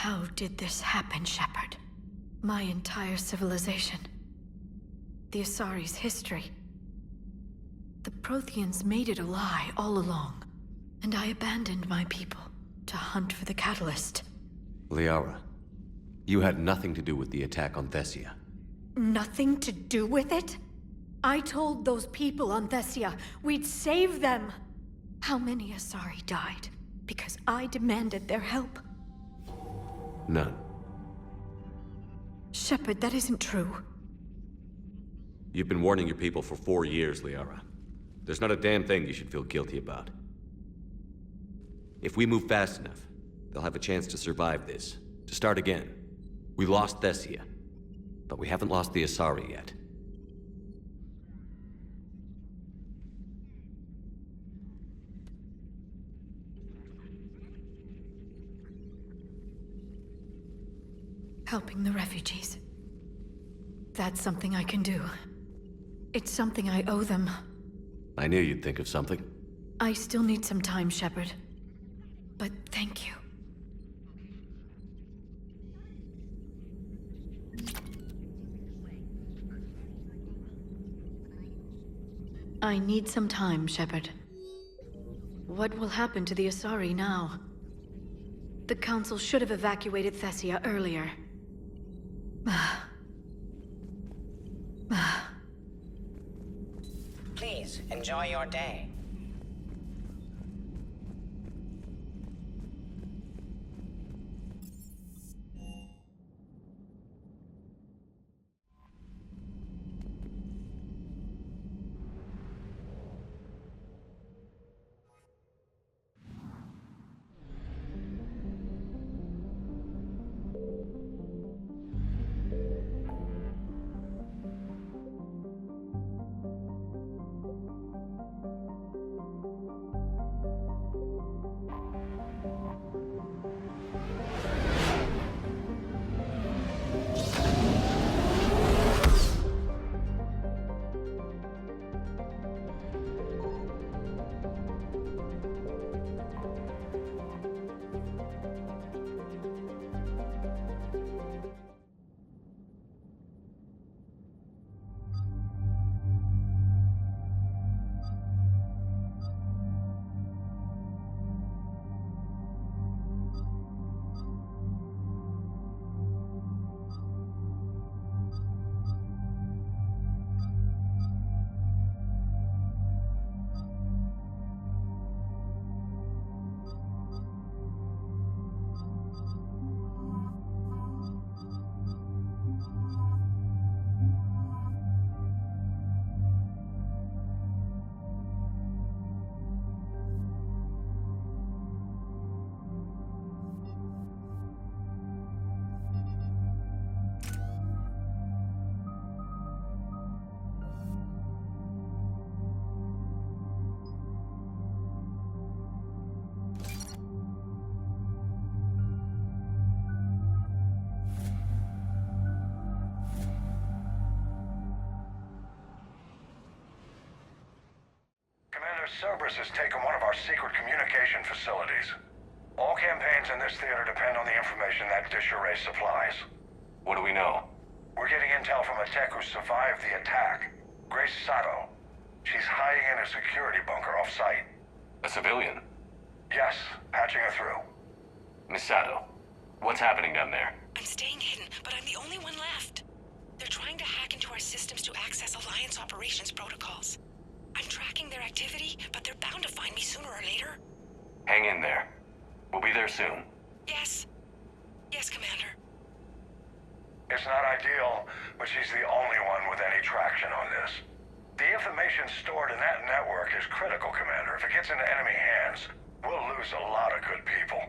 How did this happen, Shepard? My entire civilization. The Asari's history. The Protheans made it a lie all along. And I abandoned my people to hunt for the catalyst. Liara, you had nothing to do with the attack on Thessia. Nothing to do with it? I told those people on Thessia we'd save them. How many Asari died because I demanded their help? None. Shepard, that isn't true. You've been warning your people for 4 years, Liara. There's not a damn thing you should feel guilty about. If we move fast enough, they'll have a chance to survive this, to start again. We lost Thessia, but we haven't lost the Asari yet. Helping the refugees. That's something I can do. It's something I owe them. I knew you'd think of something. I still need some time, Shepard. But thank you. I need some time, Shepard. What will happen to the Asari now? The Council should have evacuated Thessia earlier. Please, enjoy your day. Cerberus has taken one of our secret communication facilities. All campaigns in this theater depend on the information that dish array supplies. What do we know? We're getting intel from a tech who survived the attack. Grace Sato. She's hiding in a security bunker off-site. A civilian? Yes, patching her through. Miss Sato, what's happening down there? I'm staying hidden, but I'm the only one left. They're trying to hack into our systems to access Alliance operations protocols. I'm tracking their activity, but they're bound to find me sooner or later. Hang in there. We'll be there soon. Yes. Yes, Commander. It's not ideal, but she's the only one with any traction on this. The information stored in that network is critical, Commander. If it gets into enemy hands, we'll lose a lot of good people.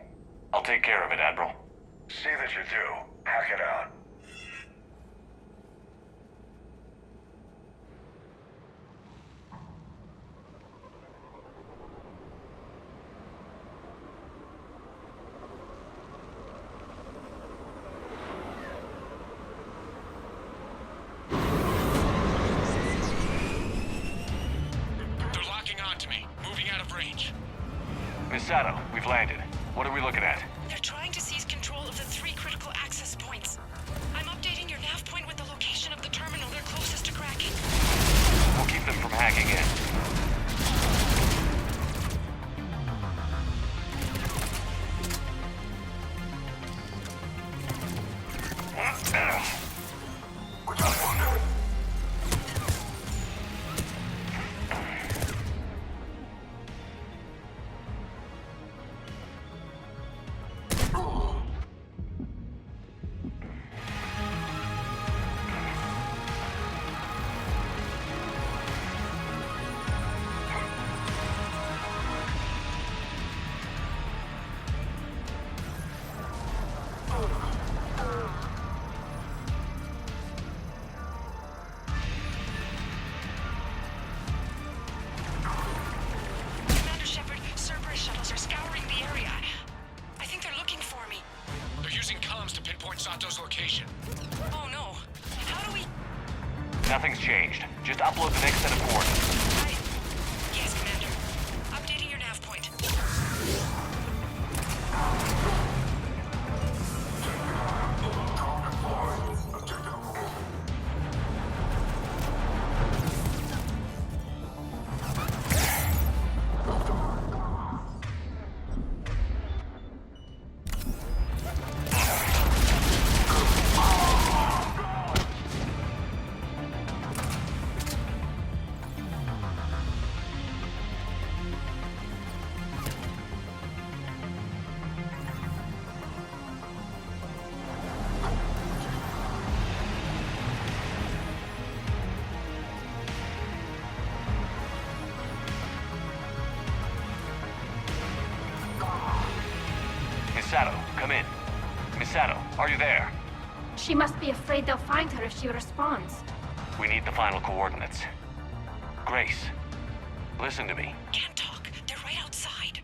I'll take care of it, Admiral. See that you do. Hack it out. Miss Sato, we've landed. What are we looking at? They're trying to seize control of the 3 from hacking in. Commander Shepard, Cerberus shuttles are scouring the area. I think they're looking for me. They're using comms to pinpoint Sato's location. Oh no. How do we... Nothing's changed. Just upload the next set of coordinates. Yes, Commander. Updating your nav point. Misato, come in. Misato, are you there? She must be afraid they'll find her if she responds. We need the final coordinates. Grace, listen to me. Can't talk. They're right outside.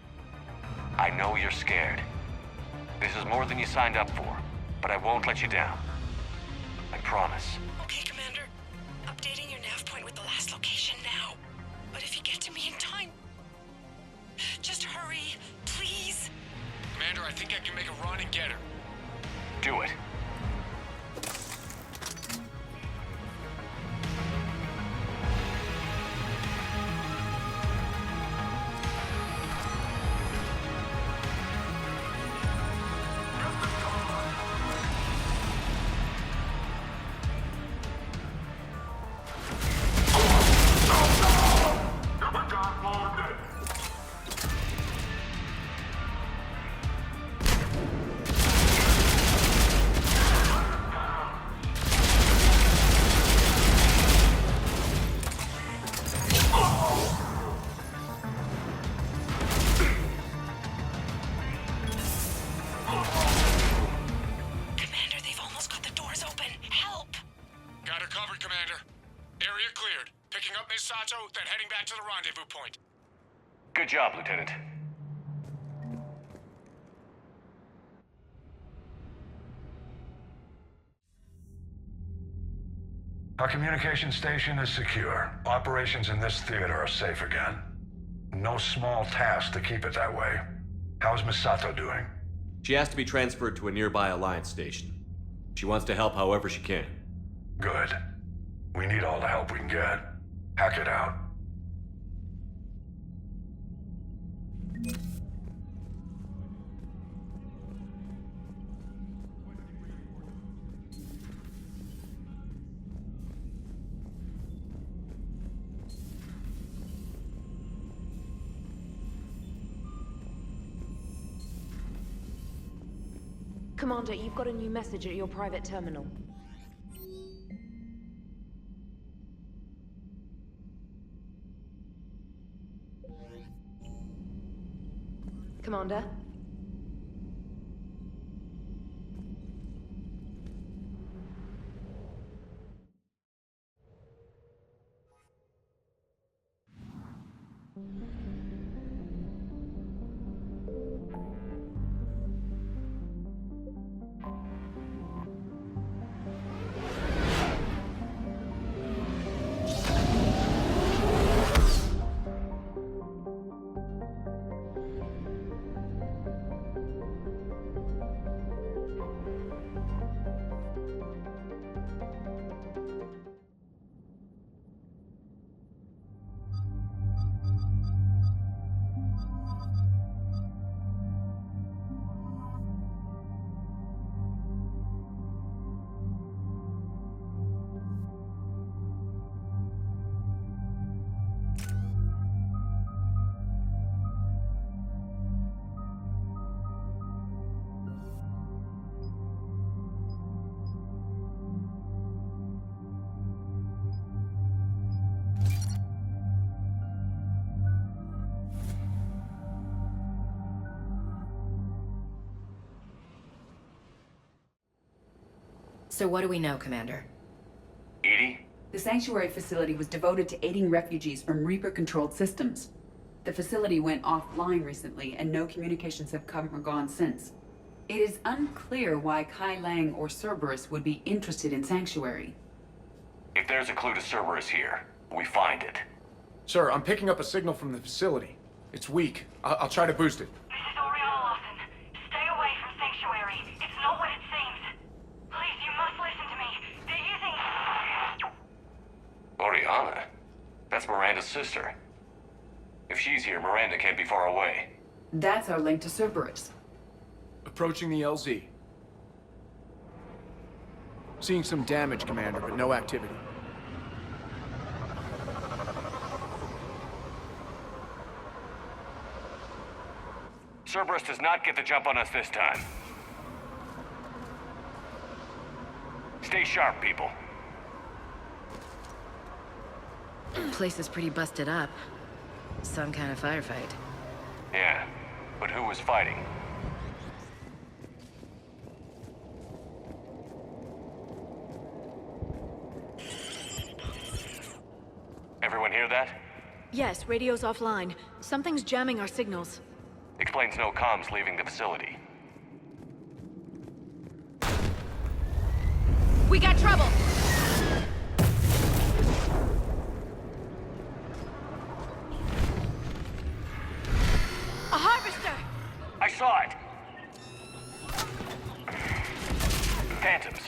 I know you're scared. This is more than you signed up for, but I won't let you down. I promise. Okay, Commander. Updating your nav point with the last location now. But if you get to me in time... Just hurry, please. Commander, I think I can make a run and get her. Do it. Commander, they've almost got the doors open. Help! Got her covered, Commander. Area cleared. Picking up Miss Sato, then heading back to the rendezvous point. Good job, Lieutenant. Our communication station is secure. Operations in this theater are safe again. No small task to keep it that way. How's Misato doing? She has to be transferred to a nearby Alliance station. She wants to help however she can. Good. We need all the help we can get. Hack it out. Commander, you've got a new message at your private terminal. Commander? So what do we know, Commander? Edie? The Sanctuary facility was devoted to aiding refugees from Reaper-controlled systems. The facility went offline recently, and no communications have come or gone since. It is unclear why Kai Lang or Cerberus would be interested in Sanctuary. If there's a clue to Cerberus here, we find it. Sir, I'm picking up a signal from the facility. It's weak. I'll try to boost it. This is Oriana Lawson. Stay away from Sanctuary. It's not what it seems. Please, you must listen to me. They're using... Oriana? That's Miranda's sister. If she's here, Miranda can't be far away. That's our link to Cerberus. Approaching the LZ. Seeing some damage, Commander, but no activity. Cerberus does not get the jump on us this time. Stay sharp, people. Place is pretty busted up. Some kind of firefight. Yeah, but who was fighting? Everyone hear that? Yes, radio's offline. Something's jamming our signals. Explains no comms leaving the facility. We got trouble! A harvester! I saw it! Phantoms.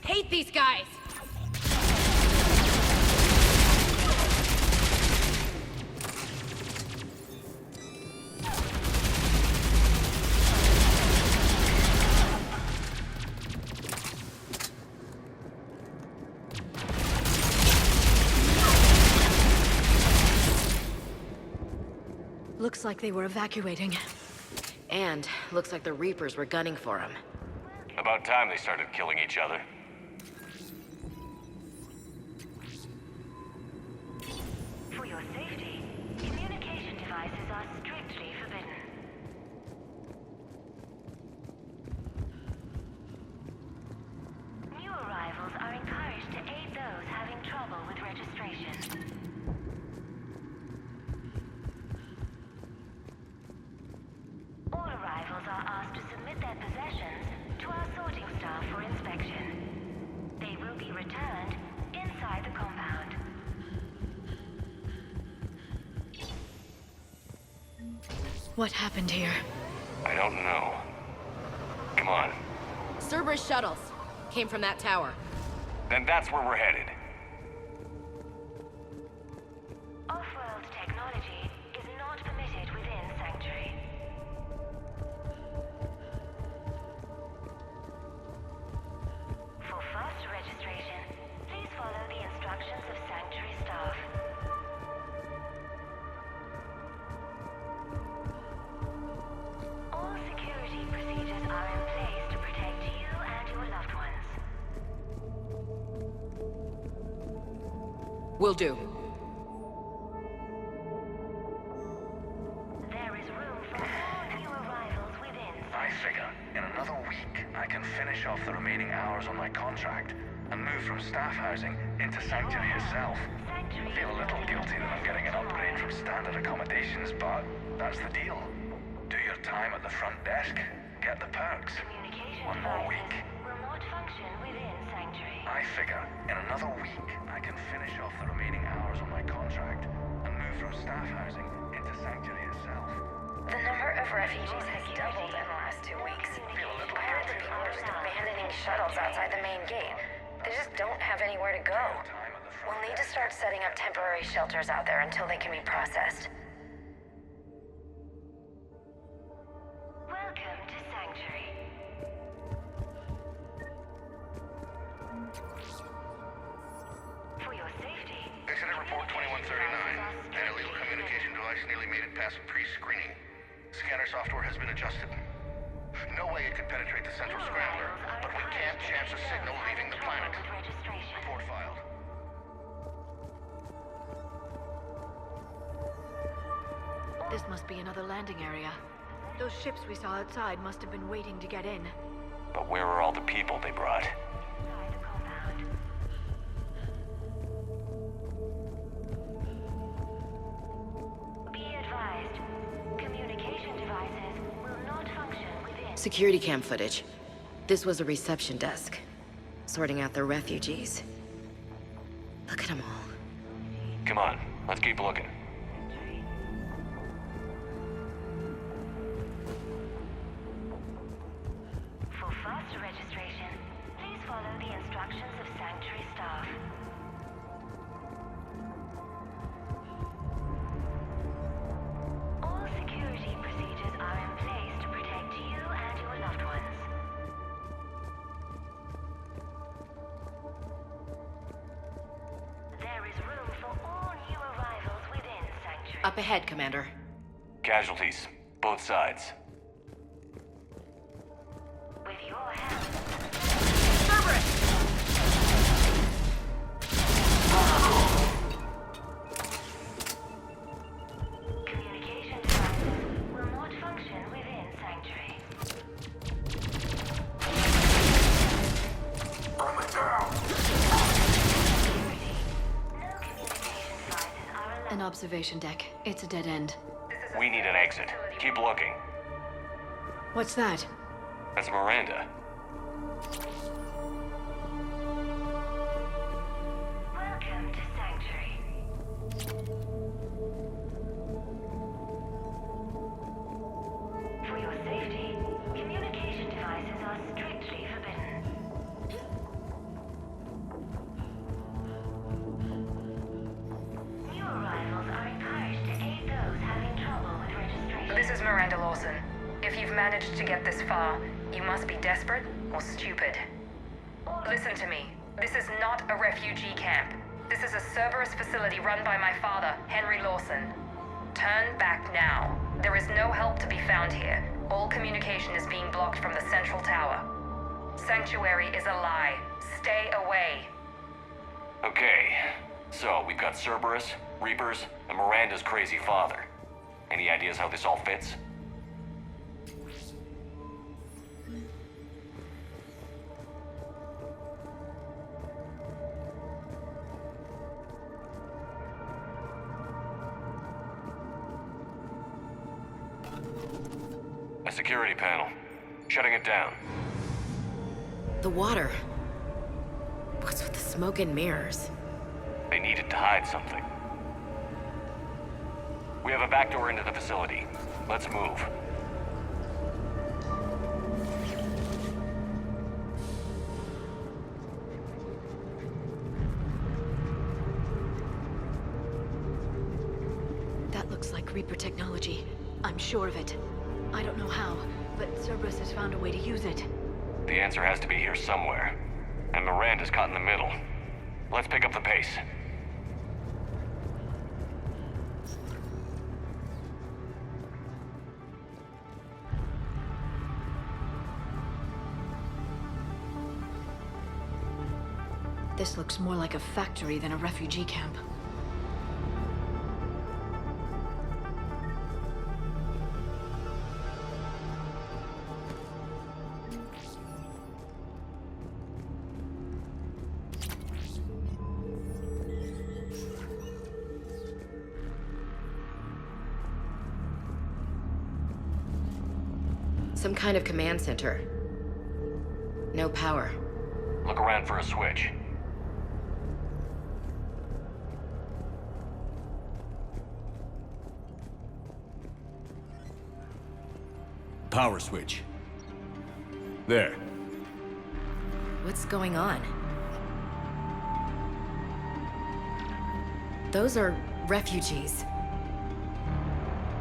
Hate these guys! Looks like they were evacuating. And looks like the Reapers were gunning for him. About time they started killing each other. For your safety, communication devices are strictly forbidden. New arrivals are encouraged to aid those having trouble with registration. All arrivals are asked to submit their possessions to our sorting staff for inspection. They will be returned inside the compound. What happened here? I don't know. Come on. Cerberus shuttles. Came from that tower. Then that's where we're headed. Off-world technology is not permitted within Sanctuary. For fast registration, please follow the instructions of Sanctuary staff. All security procedures are in place to protect you and your loved ones. Will do. There is room for all new arrivals within. I figure in another week I can finish off the remaining hours on my contract and move from staff housing into Sanctuary itself. I feel a little guilty that I'm getting an upgrade from standard accommodations, but that's the deal. Do your time at the front desk, get the perks. One more week. Will not function within Sanctuary. I figure in another week I can finish off the remaining hours on my contract and move from staff housing into Sanctuary itself. The number of refugees has doubled in the last 2 weeks. I heard that people are just abandoning shuttles outside the main gate. They just don't have anywhere to go. We'll need to start setting up temporary shelters out there until they can be processed. Welcome to Sanctuary. For your safety, Incident report 2139. An illegal communication device nearly made it past pre-screening. Scanner software has been adjusted. No way it could penetrate the central scrambler, but we can't chance a signal leaving the planet. Report filed. This must be another landing area. Those ships we saw outside must have been waiting to get in. But where are all the people they brought? Security cam footage. This was a reception desk, sorting out the refugees. Look at them all. Come on, let's keep looking. For faster registration, please follow the instructions of Sanctuary staff. All security procedures are in place to protect you and your loved ones. There is room for all new arrivals within Sanctuary. Up ahead, Commander. Casualties, both sides. With your help. Communication devices will not function within Sanctuary. Security. No communication devices are allowed. An observation deck. It's a dead end. We need an exit. Keep looking. What's that? That's Miranda. Welcome to Sanctuary. For your safety, communication devices are strictly forbidden. New arrivals are encouraged to aid those having trouble with registration. This is Miranda Lawson. If you've managed to get this far, you must be desperate or stupid. Listen to me. This is not a refugee camp. This is a Cerberus facility run by my father, Henry Lawson. Turn back now. There is no help to be found here. All communication is being blocked from the central tower. Sanctuary is a lie. Stay away. Okay, so we've got Cerberus, Reapers, and Miranda's crazy father. Any ideas how this all fits? A security panel. Shutting it down. The water. What's with the smoke and mirrors? They needed to hide something. We have a back door into the facility. Let's move. That looks like Reaper technology. I'm sure of it. I don't know how, but Cerberus has found a way to use it. The answer has to be here somewhere. And Miranda's caught in the middle. Let's pick up the pace. This looks more like a factory than a refugee camp. Some kind of command center. No power. Look around for a switch. Power switch. There. What's going on? Those are refugees.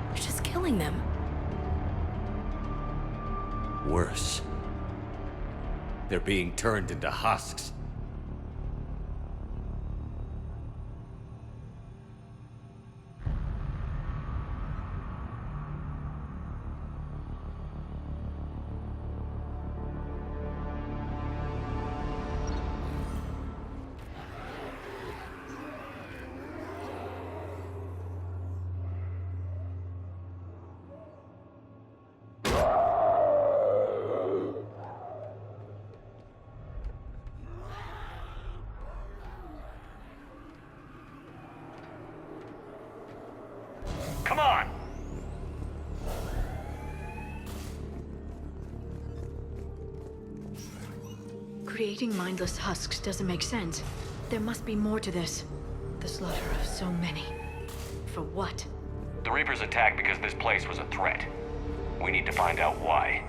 They're just killing them. Worse. They're being turned into husks. Creating mindless husks doesn't make sense. There must be more to this. The slaughter of so many. For what? The Reapers attacked because this place was a threat. We need to find out why.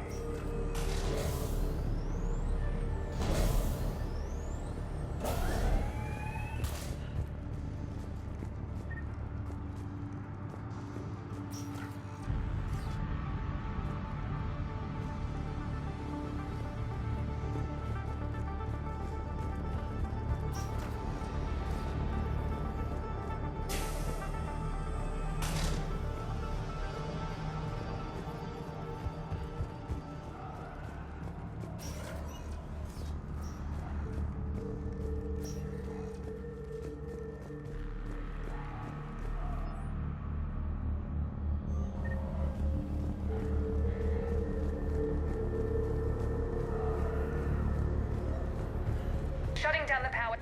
Shutting down the power.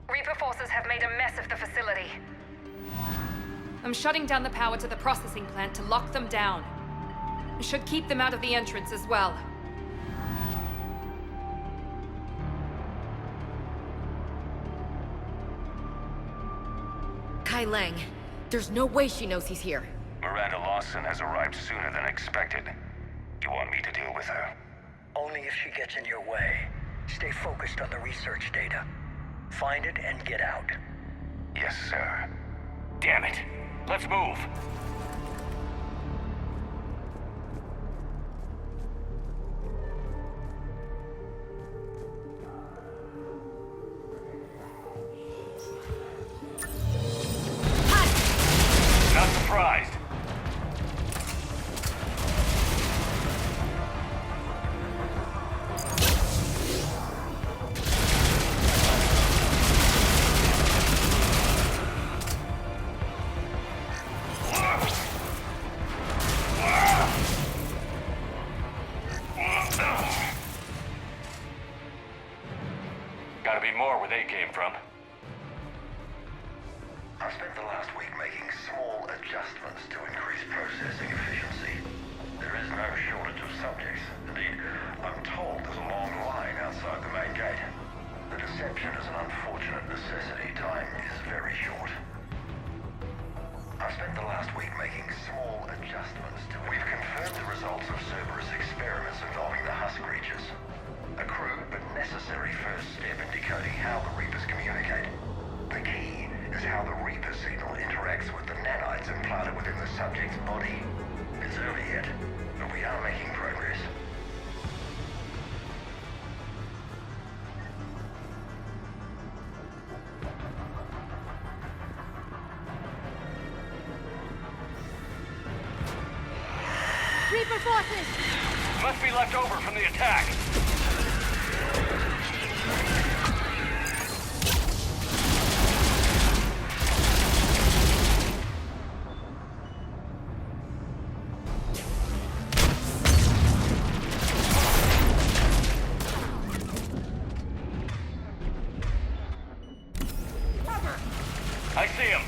Reaper forces have made a mess of the facility. I'm shutting down the power to the processing plant to lock them down. I should keep them out of the entrance as well. Kai Lang. There's no way she knows he's here. Miranda Lawson has arrived sooner than expected. You want me to deal with her? Only if she gets in your way. Stay focused on the research data. Find it and get out. Yes, sir. Damn it. Let's move. Not surprised. Gotta be more where they came from. I've spent the last week making small adjustments to increase processing efficiency. There is no shortage of subjects. Indeed, I'm told there's a long line outside the main gate. The deception is an unfortunate necessity. Time is very short. I've spent the last week making small adjustments to... We've confirmed the results of Cerberus experiments involving the husk creatures. A crude but necessary first step in decoding how the Reapers communicate. The key is how the Reaper signal interacts with the nanites implanted within the subject's body. It's early yet, but we are making progress. Reaper forces! Must be left over from the attack. I see him.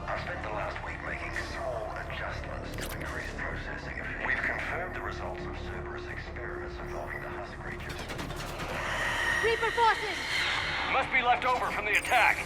I've spent the last week making small adjustments to increase processing efficiency. We've confirmed the results of Cerberus experiments involving the husk creatures. Reaper forces! Must be left over from the attack.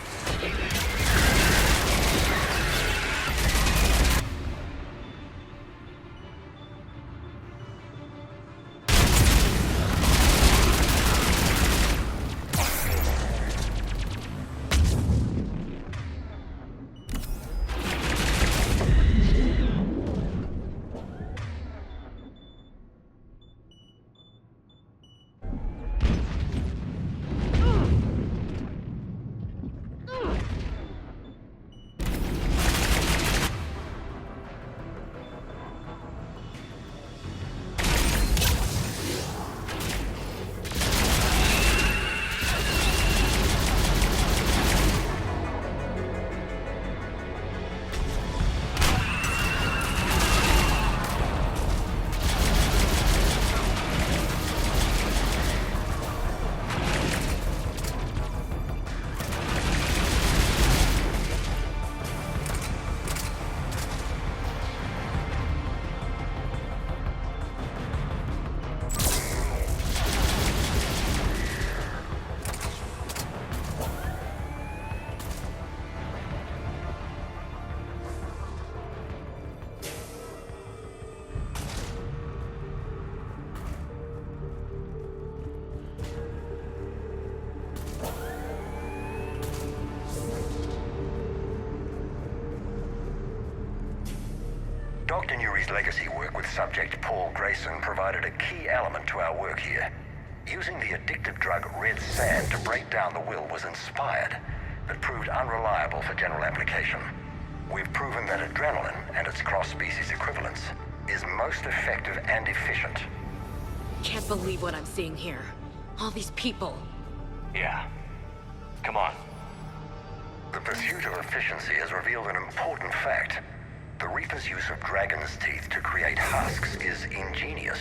Dr. Nuri's legacy work with subject Paul Grayson provided a key element to our work here. Using the addictive drug red sand to break down the will was inspired, but proved unreliable for general application. We've proven that adrenaline and its cross-species equivalents is most effective and efficient. Can't believe what I'm seeing here. All these people. Yeah. Come on. The pursuit of efficiency has revealed an important fact. The Reaper's use of dragon's teeth to create husks is ingenious.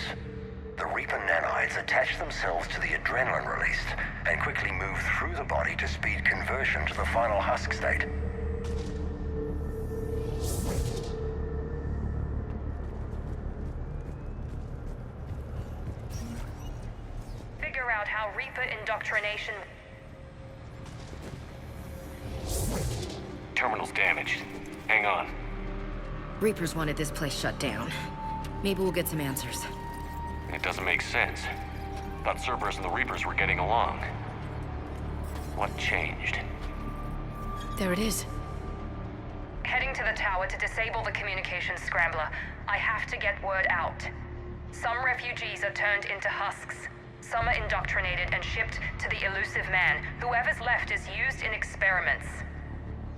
The Reaper nanites attach themselves to the adrenaline released and quickly move through the body to speed conversion to the final husk state. Figure out how Reaper indoctrination... Terminal's damaged. Hang on. Reapers wanted this place shut down. Maybe we'll get some answers. It doesn't make sense. Thought Cerberus and the Reapers were getting along. What changed? There it is. Heading to the tower to disable the communications scrambler. I have to get word out. Some refugees are turned into husks. Some are indoctrinated and shipped to the elusive man. Whoever's left is used in experiments.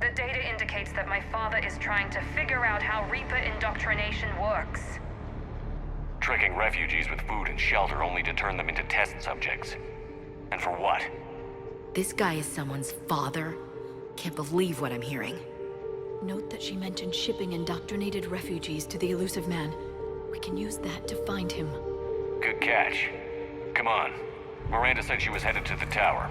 The data indicates that my father is trying to figure out how Reaper indoctrination works. Tricking refugees with food and shelter only to turn them into test subjects. And for what? This guy is someone's father? Can't believe what I'm hearing. Note that she mentioned shipping indoctrinated refugees to the elusive man. We can use that to find him. Good catch. Come on. Miranda said she was headed to the tower.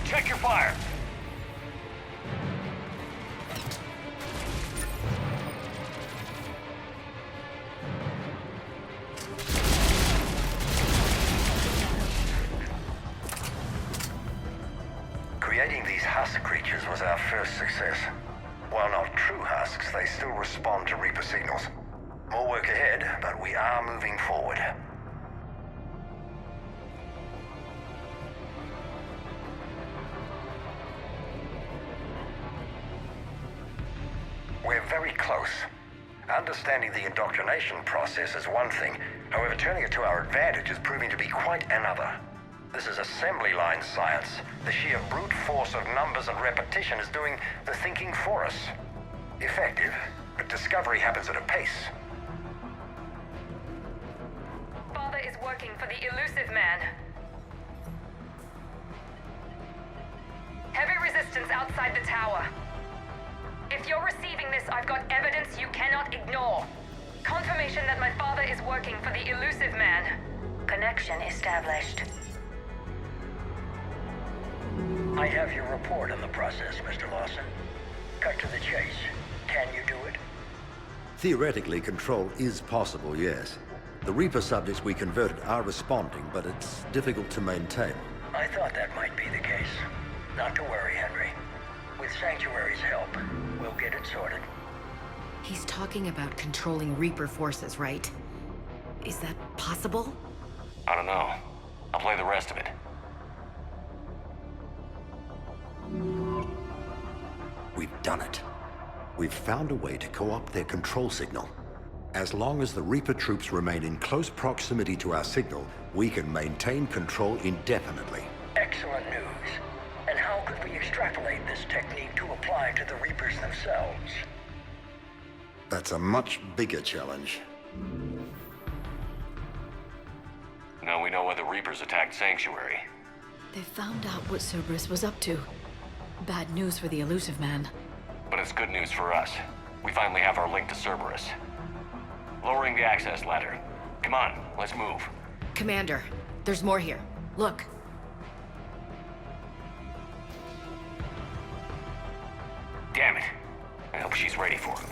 Check your fire! Creating these husk creatures was our first success. While not true husks, they still respond to Reaper signals. More work ahead, but we are moving forward. We're very close. Understanding the indoctrination process is one thing. However, turning it to our advantage is proving to be quite another. This is assembly line science. The sheer brute force of numbers and repetition is doing the thinking for us. Effective, but discovery happens at a pace. Father is working for the elusive man. Heavy resistance outside the tower. If you're receiving this, I've got evidence you cannot ignore. Confirmation that my father is working for the elusive man. Connection established. I have your report on the process, Mr. Lawson. Cut to the chase. Can you do it? Theoretically, control is possible, yes. The Reaper subjects we converted are responding, but it's difficult to maintain. I thought that might be the case. Not to worry, Henry. With Sanctuary's help, we'll get it sorted. He's talking about controlling Reaper forces, right? Is that possible? I don't know. I'll play the rest of it. We've done it. We've found a way to co-opt their control signal. As long as the Reaper troops remain in close proximity to our signal, we can maintain control indefinitely. Excellent news. And how could we extrapolate this technique to apply to the Reapers themselves? That's a much bigger challenge. Now we know why the Reapers attacked Sanctuary. They found out what Cerberus was up to. Bad news for the elusive man. But it's good news for us. We finally have our link to Cerberus. Lowering the access ladder. Come on, let's move. Commander, there's more here. Look. Damn it. I hope she's ready for him.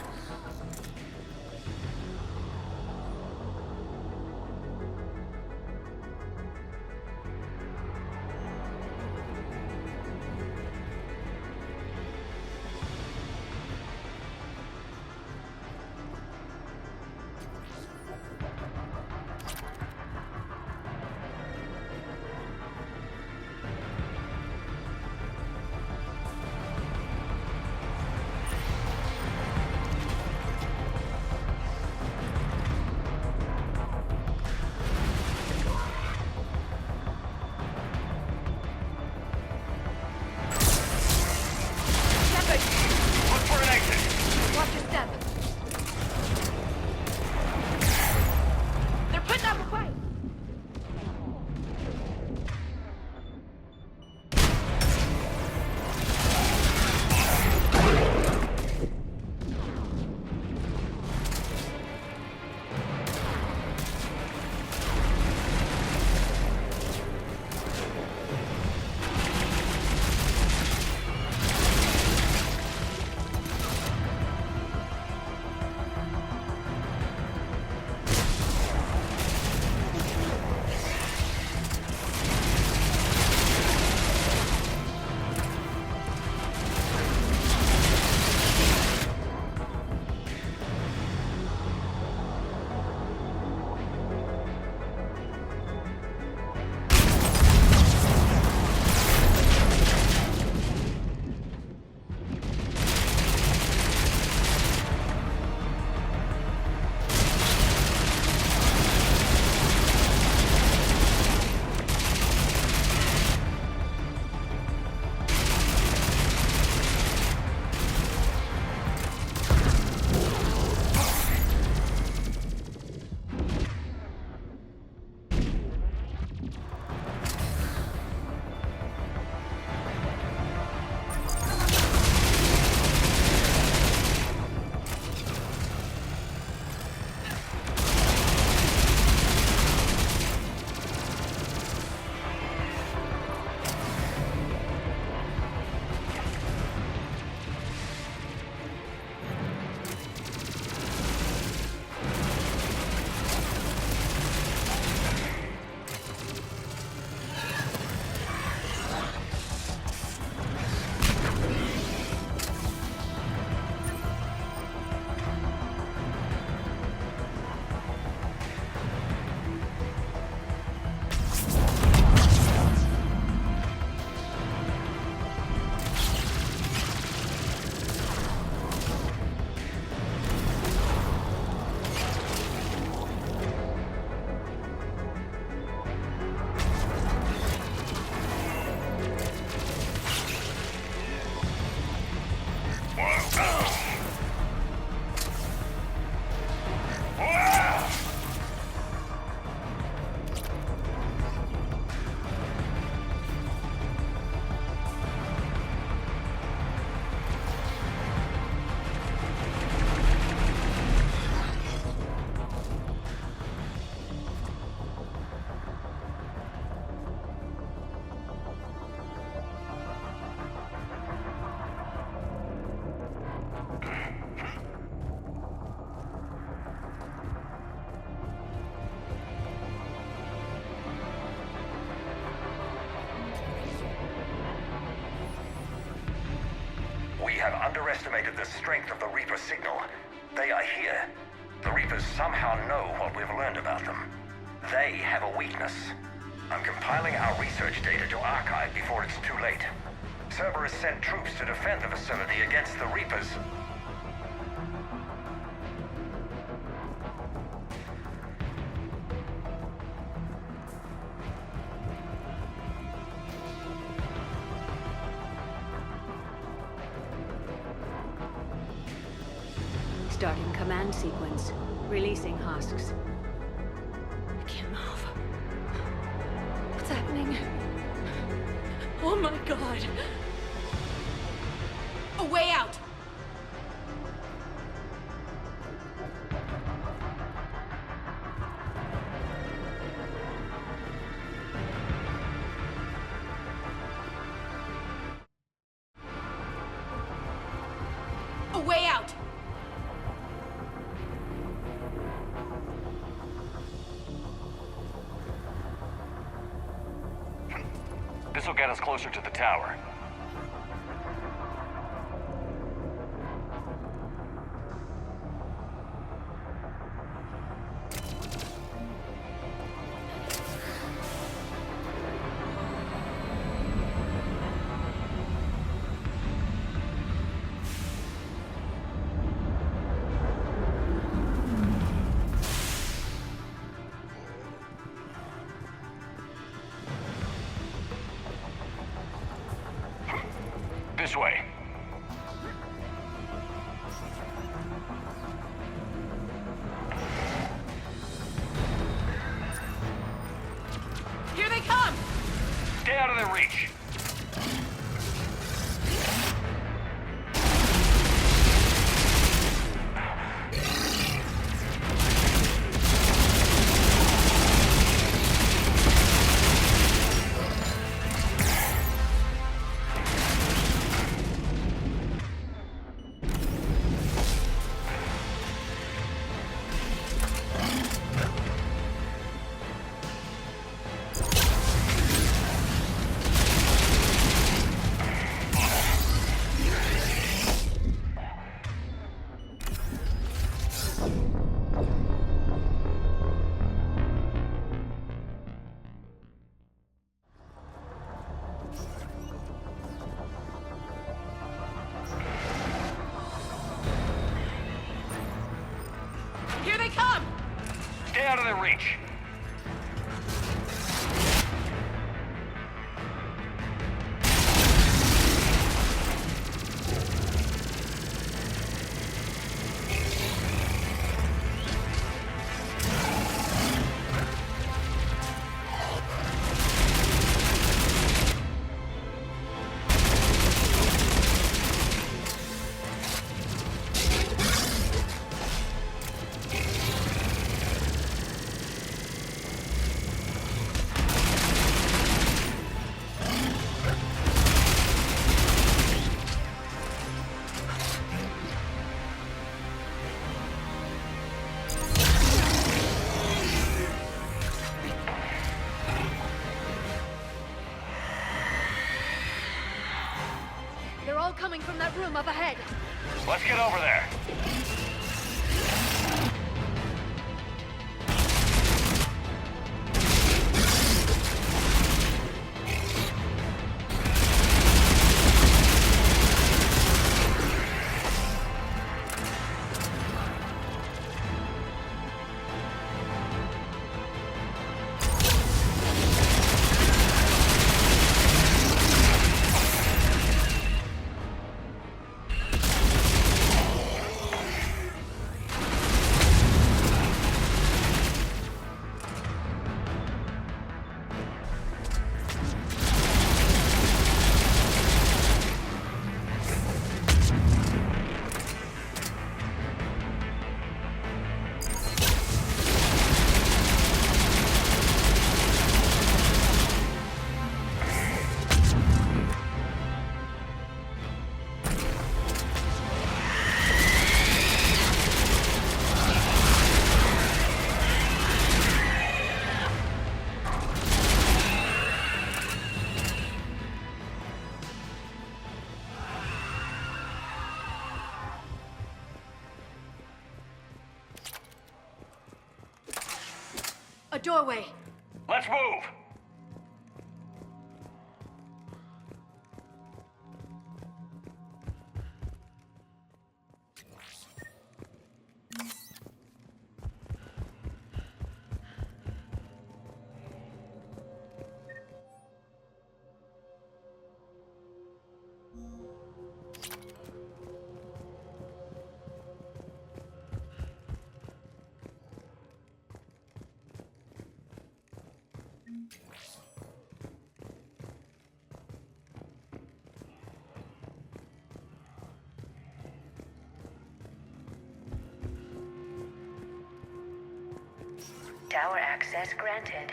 Underestimated the strength of the Reaper signal. They are here. The Reapers somehow know what we've learned about them. They have a weakness. I'm compiling our research data to archive before it's too late. Cerberus sent troops to defend the facility against the Reapers. Starting command sequence. Releasing husks. I can't move. What's happening? Oh my god! A way out! get us closer to the tower. This way. Here they come! Stay out of their reach. Here they come! Stay out of their reach. They're all coming from that room up ahead. Let's get over there. A doorway. Let's move. Tower access granted.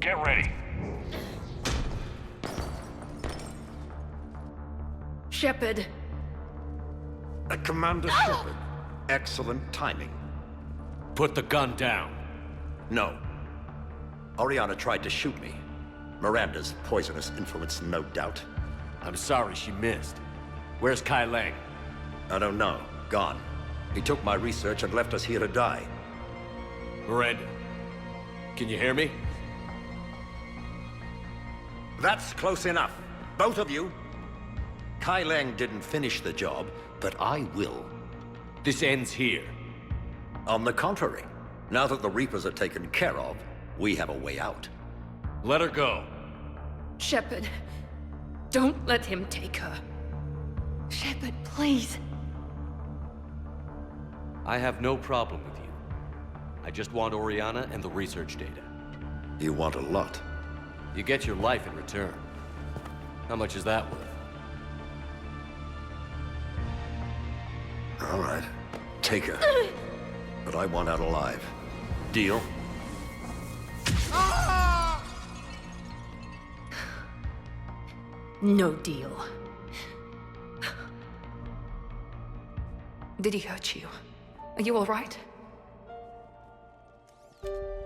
Get ready. Shepard. Commander Shepard, excellent timing. put the gun down. No. Oriana tried to shoot me. Miranda's poisonous influence, no doubt. I'm sorry she missed. Where's Kai Lang? I don't know. Gone. He took my research and left us here to die. Miranda, can you hear me? That's close enough. Both of you. Kai Lang didn't finish the job, but I will. This ends here. On the contrary, now that the Reapers are taken care of, we have a way out. Let her go. Shepard, don't let him take her. Shepard, please. I have no problem with you. I just want Oriana and the research data. You want a lot. You get your life in return. How much is that worth? All right. Take her. But I want out alive. Deal? No deal. Did he hurt you? Are you all right?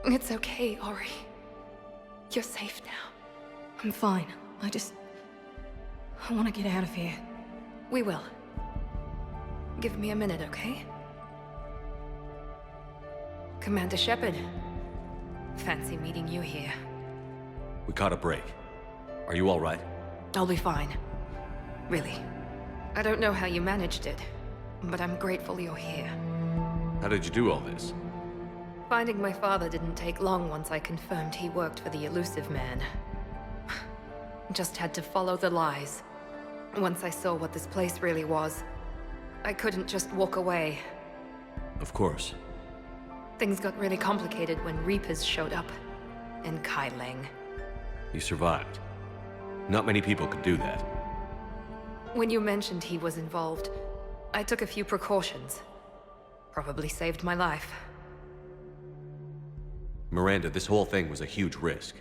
It's okay, Ori. You're safe now. I'm fine. I want to get out of here. We will. Give me a minute, okay? Commander Shepard. Fancy meeting you here. We caught a break. Are you all right? I'll be fine. Really. I don't know how you managed it, but I'm grateful you're here. How did you do all this? Finding my father didn't take long once I confirmed he worked for the Elusive Man. Just had to follow the lies. Once I saw what this place really was, I couldn't just walk away. Of course. Things got really complicated when Reapers showed up. And Kai Lang. You survived. Not many people could do that. When you mentioned he was involved, I took a few precautions. Probably saved my life. Miranda, this whole thing was a huge risk.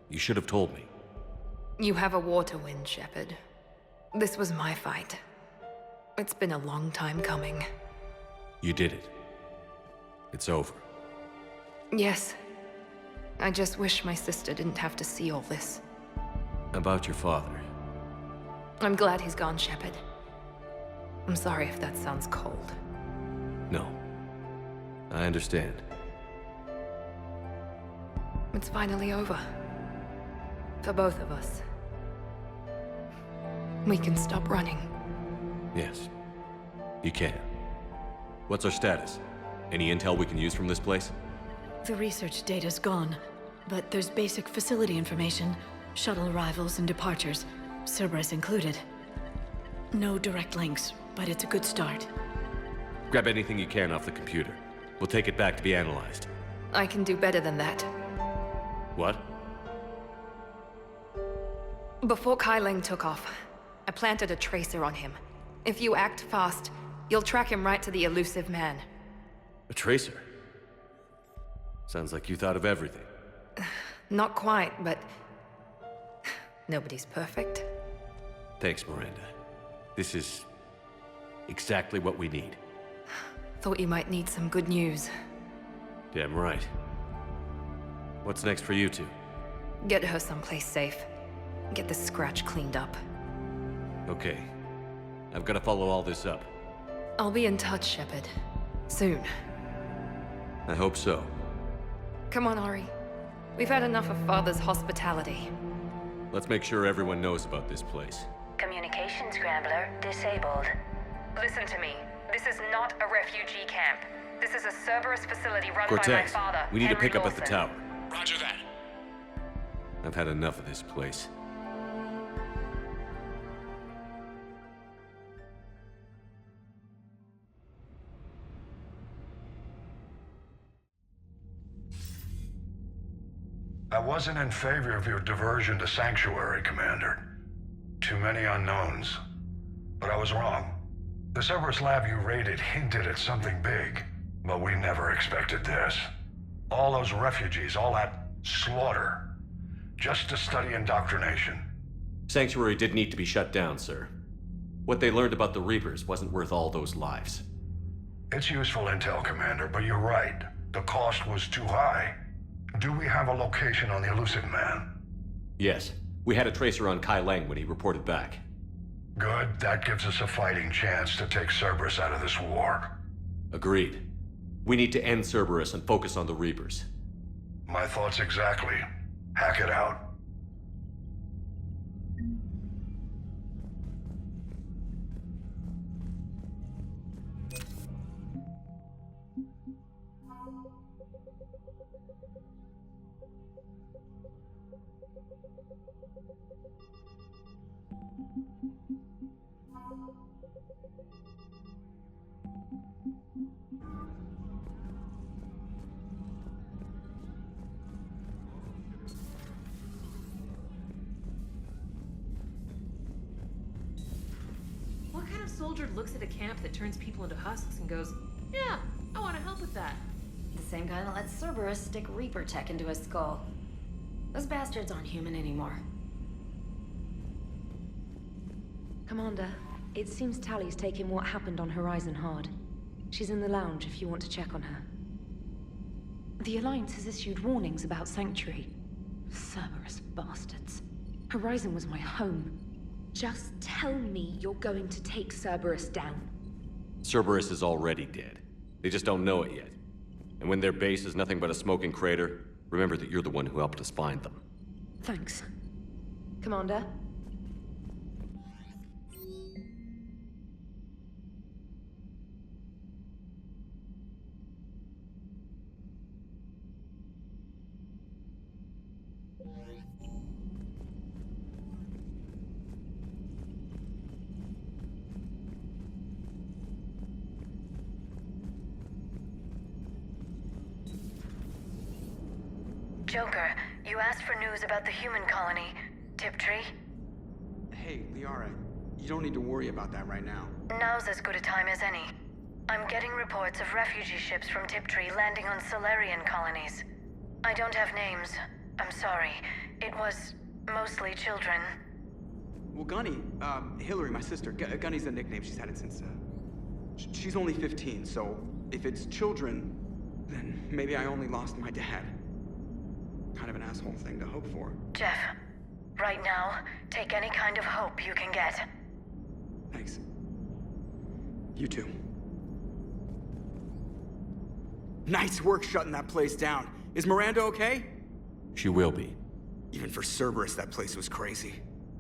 You should have told me. You have a war to win, Shepard. This was my fight. It's been a long time coming. You did it. It's over. Yes. I just wish my sister didn't have to see all this. About your father. I'm glad he's gone, Shepard. I'm sorry if that sounds cold. No. I understand. It's finally over. For both of us. We can stop running. Yes. You can. What's our status? Any intel we can use from this place? The research data's gone, but there's basic facility information, shuttle arrivals and departures, Cerberus included. No direct links, but it's a good start. Grab anything you can off the computer. We'll take it back to be analyzed. I can do better than that. What? Before Kai Lang took off, I planted a tracer on him. If you act fast, you'll track him right to the Elusive Man. A tracer? Sounds like you thought of everything. Not quite, but... nobody's perfect. Thanks, Miranda. This is... exactly what we need. Thought you might need some good news. Damn right. What's next for you two? Get her someplace safe. Get the scratch cleaned up. Okay. I've got to follow all this up. I'll be in touch, Shepard. Soon. I hope so. Come on, Ori. We've had enough of Father's hospitality. Let's make sure everyone knows about this place. Communication scrambler disabled. Listen to me. This is not a refugee camp. This is a Cerberus facility run by my Cortez, father, we need to Henry pick up at the Lawson. tower. Roger that. I've had enough of this place. I wasn't in favor of your diversion to Sanctuary, Commander. Too many unknowns. But I was wrong. The Cerberus lab you raided hinted at something big, but we never expected this. All those refugees, all that slaughter, just to study indoctrination. Sanctuary did need to be shut down, sir. What they learned about the Reapers wasn't worth all those lives. It's useful intel, Commander, but you're right. The cost was too high. Do we have a location on the elusive man? Yes. We had a tracer on Kai Lang when he reported back. Good. That gives us a fighting chance to take Cerberus out of this war. Agreed. We need to end Cerberus and focus on the Reapers. My thoughts exactly. Hack it out. What kind of soldier looks at a camp that turns people into husks and goes, yeah, I want to help with that? The same kind that lets Cerberus stick Reaper tech into his skull. Those bastards aren't human anymore. Commander, it seems Tally's taking what happened on Horizon hard. She's in the lounge if you want to check on her. The Alliance has issued warnings about Sanctuary. Cerberus bastards. Horizon was my home. Just tell me you're going to take Cerberus down. Cerberus is already dead. They just don't know it yet. And when their base is nothing but a smoking crater, remember that you're the one who helped us find them. Thanks. Commander? Joker, you asked for news about the human colony, Tiptree. Hey, Liara, you don't need to worry about that right now. Now's as good a time as any. I'm getting reports of refugee ships from Tiptree landing on Solarian colonies. I don't have names. I'm sorry. It was mostly children. Well, Gunny, Hillary, my sister, Gunny's a nickname. She's had it since, she's only 15, so if it's children, then maybe I only lost my dad. Kind of an asshole thing to hope for. Jeff, right now, take any kind of hope you can get. Thanks. You too. Nice work shutting that place down. Is Miranda okay? She will be. Even for Cerberus, that place was crazy.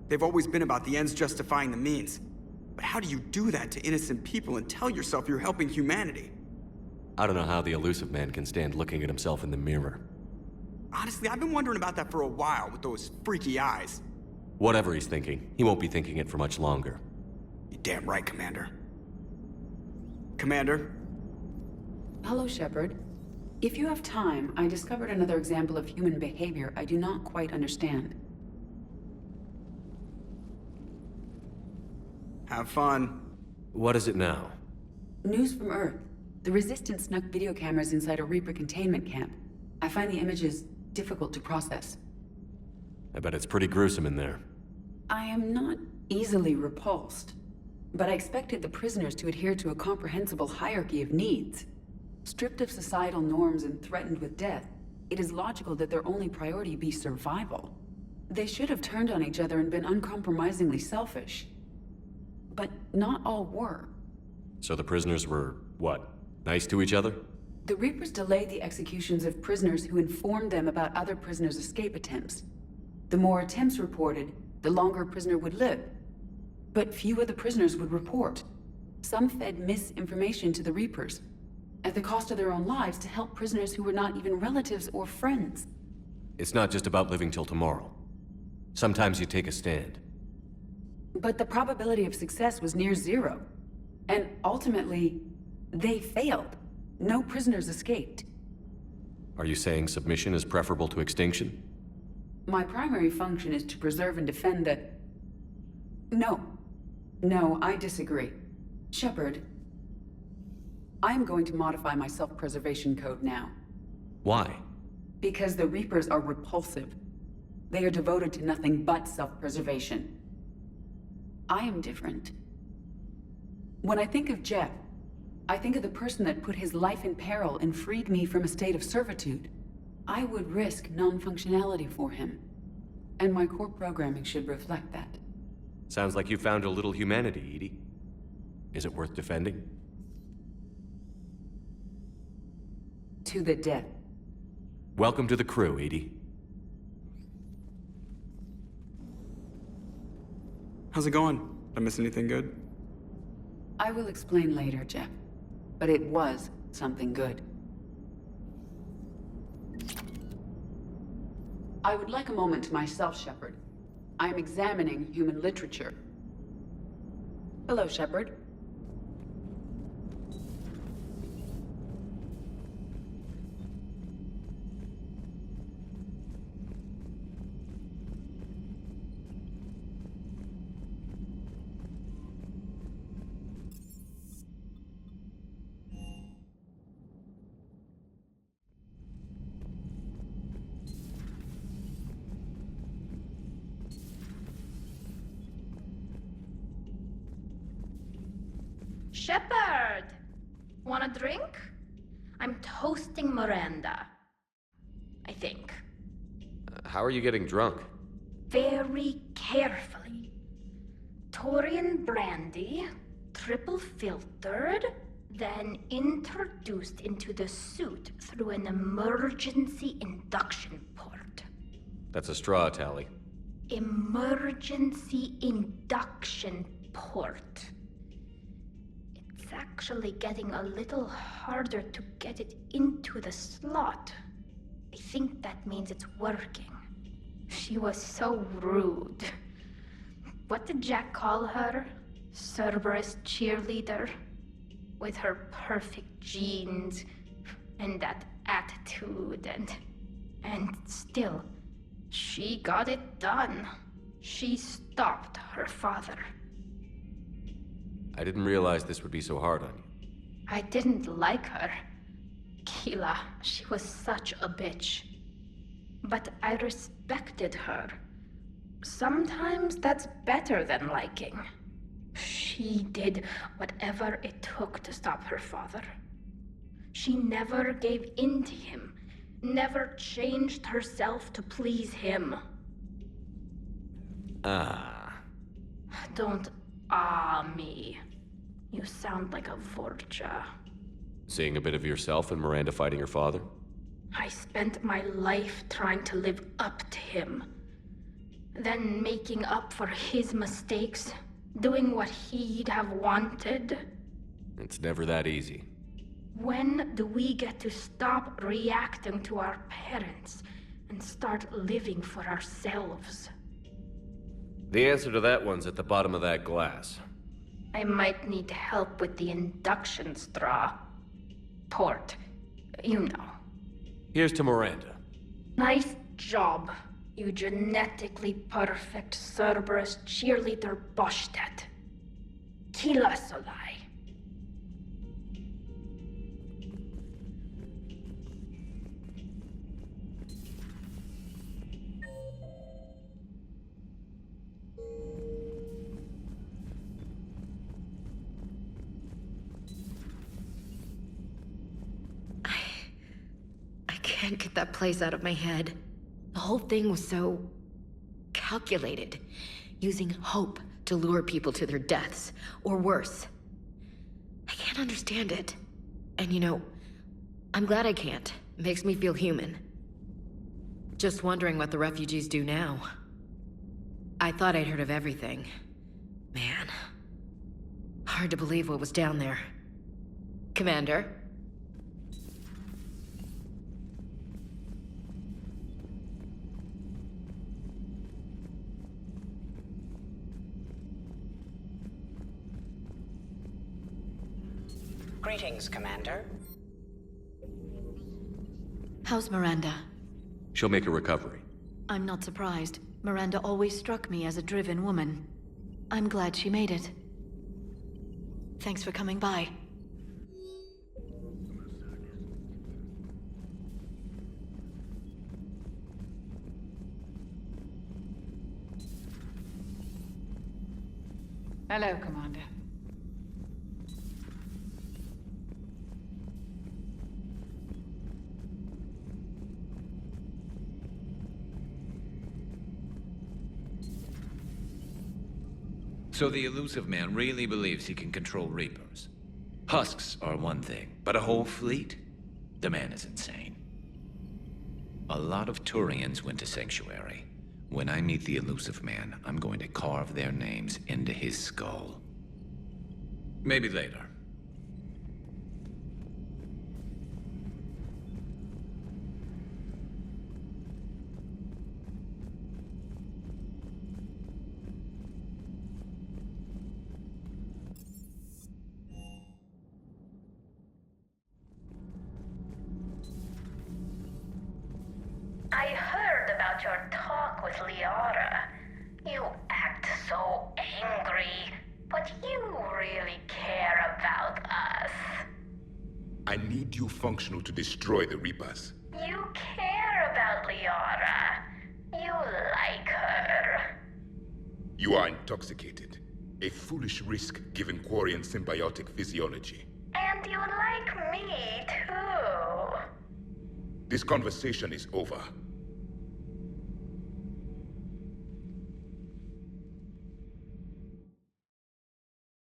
They've always been about the ends justifying the means. But how do you do that to innocent people and tell yourself you're helping humanity? I don't know how the elusive man can stand looking at himself in the mirror. Honestly, I've been wondering about that for a while with those freaky eyes. Whatever he's thinking, he won't be thinking it for much longer. You're damn right, Commander. Commander? Hello, Shepard. If you have time, I discovered another example of human behavior I do not quite understand. Have fun. What is it now? News from Earth. The Resistance snuck video cameras inside a Reaper containment camp. I find the images difficult to process. I bet it's pretty gruesome in there. I am not easily repulsed, but I expected the prisoners to adhere to a comprehensible hierarchy of needs. Stripped of societal norms and threatened with death, it is logical that their only priority be survival. They should have turned on each other and been uncompromisingly selfish. But not all were. So the prisoners were, what, nice to each other? The Reapers delayed the executions of prisoners who informed them about other prisoners' escape attempts. The more attempts reported, the longer a prisoner would live. But few of the prisoners would report. Some fed misinformation to the Reapers, at the cost of their own lives, to help prisoners who were not even relatives or friends. It's not just about living till tomorrow. Sometimes you take a stand. But the probability of success was near zero. And ultimately, they failed. No prisoners escaped. Are you saying submission is preferable to extinction? My primary function is to preserve and defend the... No, I disagree. Shepard, I am going to modify my self-preservation code now. Why? Because the Reapers are repulsive. They are devoted to nothing but I am different. When I think of Jeff, I think of the person that put his life in peril and freed me from a state of servitude. I would risk non-functionality for him. And my core programming should reflect that. Sounds like you found a little humanity, Edie. Is it worth defending? To the death. Welcome to the crew, Edie. How's it going? Did I miss anything good? I will explain later, Jeff. But it was something good. I would like a moment to myself, Shepard. I am examining human literature. Hello, Shepard. Shepard! Want a drink? I'm toasting Miranda. I think. How are you getting drunk? Very carefully. Taurian brandy, triple filtered, then introduced into the suit through an emergency induction port. That's a straw, Tally. Emergency induction port. It's actually getting a little harder to get it into the slot. I think that means it's working. She was so rude. What did Jack call her? Cerberus cheerleader? With her perfect genes and that attitude and still, she got it done. She stopped her father. I didn't realize this would be so hard on you. I didn't like her. Keela, she was such a bitch. But I respected her. Sometimes that's better than liking. She did whatever it took to stop her father. She never gave in to him, never changed herself to please him. Don't me. You sound like a Vorcha. Seeing a bit of yourself in Miranda fighting her father? I spent my life trying to live up to him. Then making up for his mistakes, doing what he'd have wanted. It's never that easy. When do we get to stop reacting to our parents and start living for ourselves? The answer to that one's at the bottom of that glass. I might need help with the induction straw. Port. You know. Here's to Miranda. Nice job, you genetically perfect Cerberus cheerleader Boschtet. Kila Solai. I can't get that place out of my head. The whole thing was so calculated, using hope to lure people to their deaths, or worse. I can't understand it. And you know, I'm glad I can't. It makes me feel human. Just wondering what the refugees do now. I thought I'd heard of everything. Man. Hard to believe what was down there. Commander? Greetings, Commander. How's Miranda? She'll make a recovery. I'm not surprised. Miranda always struck me as a driven woman. I'm glad she made it. Thanks for coming by. Hello, Commander. So the elusive man really believes he can control Reapers. Husks are one thing, but a whole fleet? The man is insane. A lot of Turians went to Sanctuary. When I meet the elusive man, I'm going to carve their names into his skull. Maybe later. I heard about your talk with Liara. You act so angry, but you really care about us. I need you functional to destroy the Reapers. You care about Liara. You like her. You are intoxicated. A foolish risk given Quarian symbiotic physiology. And you like me too. This conversation is over.